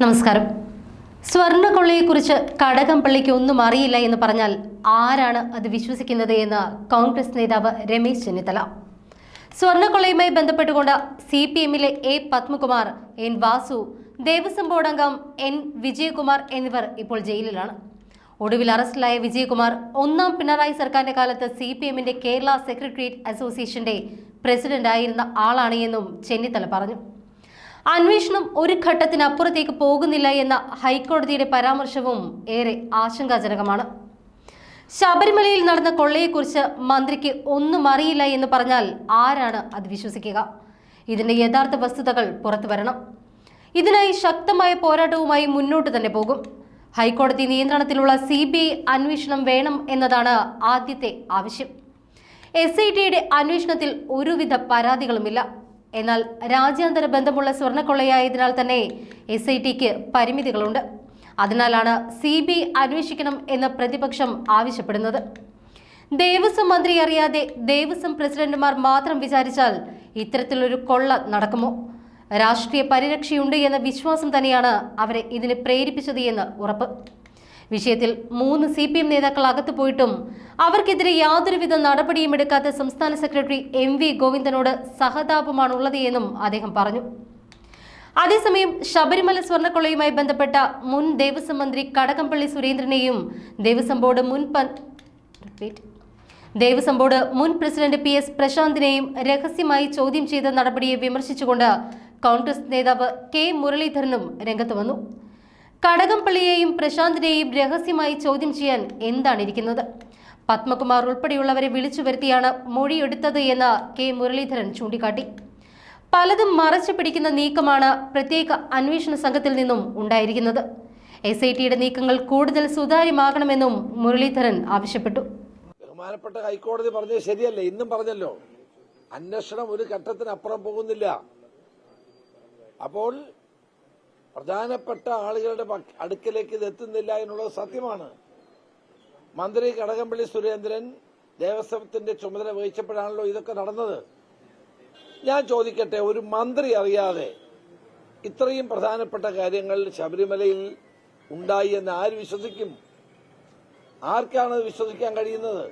നമസ്കാരം. സ്വർണ്ണക്കൊള്ളയെക്കുറിച്ച് കടകംപള്ളിക്ക് ഒന്നും അറിയില്ല എന്ന് പറഞ്ഞാൽ ആരാണ് അത് വിശ്വസിക്കുന്നത് എന്ന് കോൺഗ്രസ് നേതാവ് രമേശ് ചെന്നിത്തല. സ്വർണ്ണക്കൊള്ളയുമായി ബന്ധപ്പെട്ടുകൊണ്ട് CPMലെ A. Padmakumar, N. Vasu, Devaswom board അംഗം N. വിജയകുമാർ എന്നിവർ ഇപ്പോൾ ജയിലിലാണ്. ഒടുവിൽ അറസ്റ്റിലായ വിജയകുമാർ ഒന്നാം പിണറായി സർക്കാരിന്റെ കാലത്ത് CPMന്റെ കേരള സെക്രട്ടേറിയറ്റ് അസോസിയേഷന്റെ പ്രസിഡന്റായിരുന്ന ആളാണ് എന്നും ചെന്നിത്തല പറഞ്ഞു. അന്വേഷണം ഒരു ഘട്ടത്തിനപ്പുറത്തേക്ക് പോകുന്നില്ല എന്ന ഹൈക്കോടതിയുടെ പരാമർശവും ഏറെ ആശങ്കാജനകമാണ്. ശബരിമലയിൽ നടന്ന കൊള്ളയെക്കുറിച്ച് മന്ത്രിക്ക് ഒന്നും അറിയില്ല എന്ന് പറഞ്ഞാൽ ആരാണ് അത് വിശ്വസിക്കുക? ഇതിന്റെ യഥാർത്ഥ വസ്തുതകൾ പുറത്തു വരണം. ഇതിനായി ശക്തമായ പോരാട്ടവുമായി മുന്നോട്ട് തന്നെ പോകും. ഹൈക്കോടതി നിയന്ത്രണത്തിലുള്ള CBI അന്വേഷണം വേണം എന്നതാണ് ആദ്യത്തെ ആവശ്യം. SITയുടെ അന്വേഷണത്തിൽ ഒരുവിധ പരാതികളുമില്ല. എന്നാൽ രാജ്യാന്തര ബന്ധമുള്ള സ്വർണ്ണക്കൊള്ളയായതിനാൽ തന്നെ SITക്ക് പരിമിതികളുണ്ട്. അതിനാലാണ് CBI അന്വേഷിക്കണം എന്ന് പ്രതിപക്ഷം ആവശ്യപ്പെടുന്നത്. ദേവസ്വം മന്ത്രി അറിയാതെ ദേവസ്വം പ്രസിഡന്റുമാർ മാത്രം വിചാരിച്ചാൽ ഇത്തരത്തിലൊരു കൊള്ള നടക്കുമോ? രാഷ്ട്രീയ പരിരക്ഷയുണ്ട് എന്ന വിശ്വാസം തന്നെയാണ് അവരെ ഇതിന് പ്രേരിപ്പിച്ചത് എന്ന് ഉറപ്പ്. വിഷയത്തിൽ 3 CPM നേതാക്കൾ അകത്തു പോയിട്ടും അവർക്കെതിരെ യാതൊരുവിധ നടപടിയും എടുക്കാത്ത സംസ്ഥാന സെക്രട്ടറി MV ഗോവിന്ദനോട് സഹതാപമാണുള്ളത് എന്നും അദ്ദേഹം പറഞ്ഞു. അതേസമയം ശബരിമല സ്വർണ്ണക്കൊള്ളയുമായി ബന്ധപ്പെട്ട മുൻ ദേവസ്വം മന്ത്രി കടകംപള്ളി സുരേന്ദ്രനെയും ദേവസ്വം ബോർഡ് മുൻ പ്രസിഡന്റ് PS പ്രശാന്തിനെയും രഹസ്യമായി ചോദ്യം ചെയ്ത നടപടിയെ വിമർശിച്ചുകൊണ്ട് കോൺഗ്രസ് നേതാവ് K. മുരളീധരനും രംഗത്ത് വന്നു. കടകംപള്ളിയെയും പ്രശാന്തിനെയും രഹസ്യമായി ചോദ്യം ചെയ്യാൻ എന്താണ് ഇരിക്കുന്നത്? പത്മകുമാർ ഉൾപ്പെടെയുള്ളവരെ വിളിച്ചു വരുത്തിയാണ് മൊഴിയെടുത്തത് എന്ന് K. മുരളീധരൻ ചൂണ്ടിക്കാട്ടി. പലതും മറച്ചു പിടിക്കുന്ന നീക്കമാണ് പ്രത്യേക അന്വേഷണ സംഘത്തിൽ നിന്നും ഉണ്ടായിരിക്കുന്നത്. SITയുടെ നീക്കങ്ങൾ കൂടുതൽ സുതാര്യമാകണമെന്നും മുരളീധരൻ ആവശ്യപ്പെട്ടു. ബഹുമാനപ്പെട്ട ഹൈക്കോടതി പറഞ്ഞത് ശരിയല്ലേ? ഇന്നും പറഞ്ഞല്ലോ, അന്വേഷണം ഒരു ഘട്ടത്തിനപ്പുറം പോകുന്നില്ല. അപ്പോൾ പ്രധാനപ്പെട്ട ആളുകളുടെ അടുക്കലേക്ക് ഇത് എത്തുന്നില്ല എന്നുള്ളത് സത്യമാണ്. മന്ത്രി കടകംപള്ളി സുരേന്ദ്രൻ ദേവസ്വത്തിന്റെ ചുമതല വഹിച്ചപ്പോഴാണല്ലോ ഇതൊക്കെ നടന്നത്. ഞാൻ ചോദിക്കട്ടെ, ഒരു മന്ത്രി അറിയാതെ ഇത്രയും പ്രധാനപ്പെട്ട കാര്യങ്ങൾ ശബരിമലയിൽ ഉണ്ടായി എന്ന് ആര് വിശ്വസിക്കും? ആർക്കാണ് വിശ്വസിക്കാൻ കഴിയുന്നത്?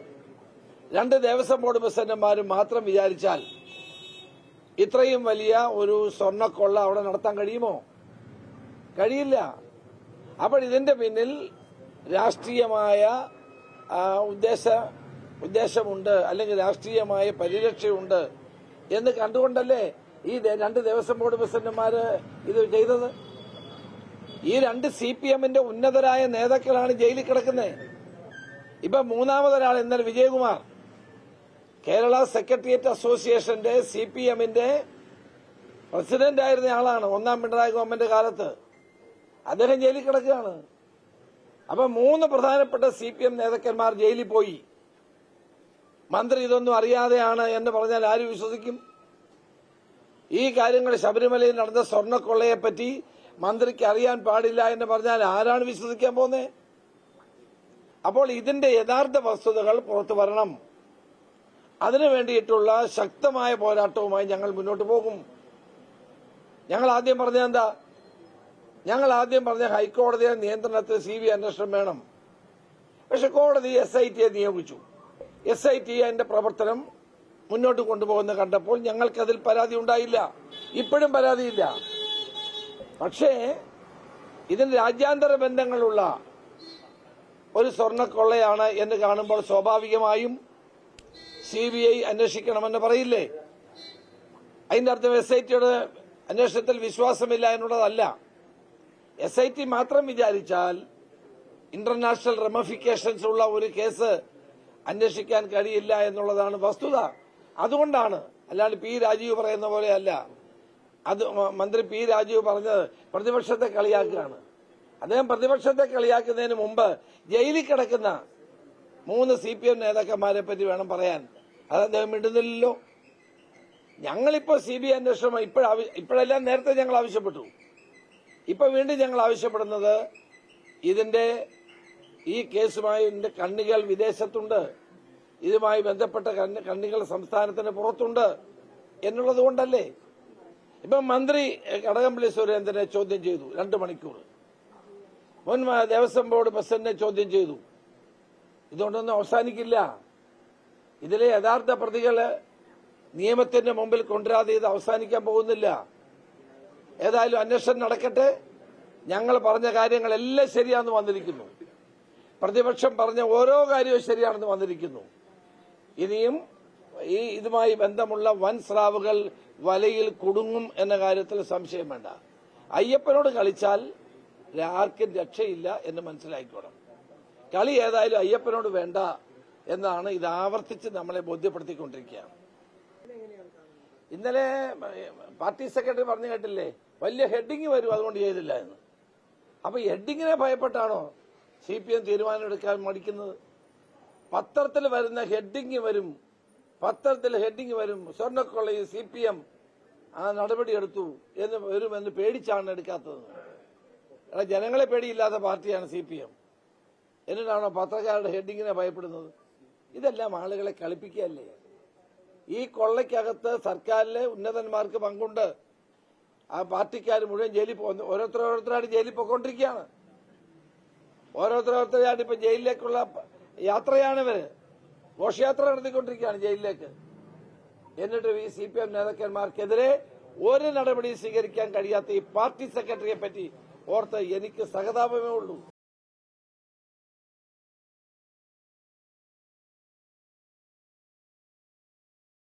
2 ദേവസ്വം ബോർഡ് പ്രസിഡന്റുമാരും മാത്രം വിചാരിച്ചാൽ ഇത്രയും വലിയ ഒരു സ്വർണ്ണക്കൊള്ള അവിടെ നടത്താൻ കഴിയുമോ? കഴിയില്ല. അപ്പോൾ ഇതിന്റെ പിന്നിൽ രാഷ്ട്രീയമായ ഉദ്ദേശമുണ്ട്, അല്ലെങ്കിൽ രാഷ്ട്രീയമായ പരിരക്ഷയുണ്ട് എന്ന് കണ്ടുകൊണ്ടല്ലേ ഈ 2 ദേവസ്വം ബോർഡ് പ്രസിഡന്റുമാര് ഇത് ചെയ്തത്. ഈ 2 CPMന്റെ ഉന്നതരായ നേതാക്കളാണ് ജയിലിൽ കിടക്കുന്നത്. ഇപ്പൊ മൂന്നാമതൊരാൾ ഇന്നലെ വിജയകുമാർ, കേരള സെക്രട്ടേറിയറ്റ് അസോസിയേഷന്റെ CPMന്റെ പ്രസിഡന്റ് ആയിരുന്ന ആളാണ് ഒന്നാം പിണറായി ഗവൺമെന്റ് കാലത്ത്. അദ്ദേഹം ജയിലിൽ കിടക്കുകയാണ്. അപ്പൊ 3 പ്രധാനപ്പെട്ട CPM നേതാക്കന്മാർ ജയിലിൽ പോയി. മന്ത്രി ഇതൊന്നും അറിയാതെയാണ് എന്ന് പറഞ്ഞാൽ ആര് വിശ്വസിക്കും? ഈ കാര്യങ്ങൾ ശബരിമലയിൽ നടന്ന സ്വർണ്ണക്കൊള്ളയെപ്പറ്റി മന്ത്രിക്ക് അറിയാൻ പാടില്ല എന്ന് പറഞ്ഞാൽ ആരാണ് വിശ്വസിക്കാൻ പോകുന്നത്? അപ്പോൾ ഇതിന്റെ യഥാർത്ഥ വസ്തുതകൾ പുറത്തു വരണം. അതിനു വേണ്ടിയിട്ടുള്ള ശക്തമായ പോരാട്ടവുമായി ഞങ്ങൾ മുന്നോട്ട് പോകും. ഞങ്ങൾ ആദ്യം പറഞ്ഞ ഹൈക്കോടതിയുടെ നിയന്ത്രണത്തിൽ CBI അന്വേഷണം വേണം. പക്ഷെ കോടതി SITയെ നിയോഗിച്ചു. SIT അതിന്റെ പ്രവർത്തനം മുന്നോട്ട് കൊണ്ടുപോകുന്ന കണ്ടപ്പോൾ ഞങ്ങൾക്കതിൽ പരാതി ഉണ്ടായില്ല. ഇപ്പോഴും പരാതിയില്ല. പക്ഷേ ഇതിന് രാജ്യാന്തര ബന്ധങ്ങളുള്ള ഒരു സ്വർണ്ണക്കൊള്ളയാണ് എന്ന് കാണുമ്പോൾ സ്വാഭാവികമായും CBI അന്വേഷിക്കണമെന്ന് പറയില്ലേ? അതിന്റെ അർത്ഥം SITയുടെ അന്വേഷണത്തിൽ വിശ്വാസമില്ല എന്നുള്ളതല്ല. SIT മാത്രം വിചാരിച്ചാൽ ഇന്റർനാഷണൽ റെമിഫിക്കേഷൻസ് ഉള്ള ഒരു കേസ് അന്വേഷിക്കാൻ കഴിയില്ല എന്നുള്ളതാണ് വസ്തുത. അതുകൊണ്ടാണ്, അല്ലാണ്ട് P. രാജീവ് പറയുന്ന പോലെയല്ല. അത് മന്ത്രി P. രാജീവ് പറഞ്ഞത് പ്രതിപക്ഷത്തെ കളിയാക്കുകയാണ്. അദ്ദേഹം പ്രതിപക്ഷത്തെ കളിയാക്കുന്നതിന് മുമ്പ് ജയിലിൽ കിടക്കുന്ന 3 CPM നേതാക്കന്മാരെ പറ്റി വേണം പറയാൻ. അത് അദ്ദേഹം ഇടുന്നില്ലല്ലോ. ഞങ്ങളിപ്പോ CBI അന്വേഷണം ഇപ്പോഴെല്ലാം നേരത്തെ ഞങ്ങൾ ആവശ്യപ്പെട്ടു. ഇപ്പൊ വീണ്ടും ഞങ്ങൾ ആവശ്യപ്പെടുന്നത് ഈ കേസുമായി കണ്ണികൾ വിദേശത്തുണ്ട്, ഇതുമായി ബന്ധപ്പെട്ട കണ്ണികൾ സംസ്ഥാനത്തിന് പുറത്തുണ്ട് എന്നുള്ളത് കൊണ്ടല്ലേ. ഇപ്പം മന്ത്രി കടകംപള്ളി സുരേന്ദ്രനെ ചോദ്യം ചെയ്തു 2 മണിക്കൂർ. മുൻ ദേവസ്വം ബോർഡ് പ്രസിഡന്റിനെ ചോദ്യം ചെയ്തു. ഇതുകൊണ്ടൊന്നും അവസാനിക്കില്ല. ഇതിലെ യഥാർത്ഥ പ്രതികള് നിയമത്തിന്റെ മുമ്പിൽ കൊണ്ടുവരാതെ ഇത് അവസാനിക്കാൻ പോകുന്നില്ല. ഏതായാലും അന്വേഷണം നടക്കട്ടെ. ഞങ്ങൾ പറഞ്ഞ കാര്യങ്ങളെല്ലാം ശരിയാണെന്ന് വന്നിരിക്കുന്നു. പ്രതിപക്ഷം പറഞ്ഞ ഓരോ കാര്യവും ശരിയാണെന്ന് വന്നിരിക്കുന്നു. ഇനിയും ഇതുമായി ബന്ധമുള്ള വൻ സ്രാവുകൾ വലയിൽ കുടുങ്ങും എന്ന കാര്യത്തിൽ സംശയം വേണ്ട. അയ്യപ്പനോട് കളിച്ചാൽ ആർക്കും രക്ഷയില്ല എന്ന് മനസ്സിലാക്കിക്കോണം. കളി ഏതായാലും അയ്യപ്പനോട് വേണ്ട എന്നാണ് ഇത് ആവർത്തിച്ച് നമ്മളെ ബോധ്യപ്പെടുത്തിക്കൊണ്ടിരിക്കുകയാണ്. ഇന്നലെ പാർട്ടി സെക്രട്ടറി പറഞ്ഞു കേട്ടില്ലേ, വലിയ ഹെഡിങ് വരും അതുകൊണ്ട് ചെയ്തില്ല എന്ന്. അപ്പൊ ഹെഡിങ്ങിനെ ഭയപ്പെട്ടാണോ CPM തീരുമാനമെടുക്കാൻ മടിക്കുന്നത്? പത്രത്തിൽ വരുന്ന ഹെഡിങ് വരും, സ്വർണ്ണക്കൊള്ളയിൽ CPM ആ നടപടിയെടുത്തു എന്ന് വരുമെന്ന് പേടിച്ചാണ് എടുക്കാത്തത്. ജനങ്ങളെ പേടിയില്ലാത്ത പാർട്ടിയാണ് CPM. എന്നിട്ടാണോ പത്രക്കാരുടെ ഹെഡിങ്ങിനെ ഭയപ്പെടുന്നത്? ഇതെല്ലാം ആളുകളെ കളിപ്പിക്കുകയല്ലേ. ഈ കൊള്ളയ്ക്കകത്ത് സർക്കാരിലെ ഉന്നതന്മാർക്ക് പങ്കുണ്ട്. ആ പാർട്ടിക്കാർ മുഴുവൻ ജയിലിൽ പോകുന്നു. ഓരോരുത്തരായിട്ട് ജയിലിൽ പോയിക്കൊണ്ടിരിക്കുകയാണ്. ഓരോരുത്തരായിട്ട് ഇപ്പൊ ജയിലിലേക്കുള്ള യാത്രയാണ് ഇവര്. ഘോഷയാത്ര നടത്തിക്കൊണ്ടിരിക്കുകയാണ് ജയിലിലേക്ക്. എന്നിട്ട് ഈ CPM നേതാക്കന്മാർക്കെതിരെ ഒരു നടപടി സ്വീകരിക്കാൻ കഴിയാത്ത ഈ പാർട്ടി സെക്രട്ടറിയെ പറ്റി ഓർത്ത് എനിക്ക് സഹതാപമേ ഉള്ളൂ.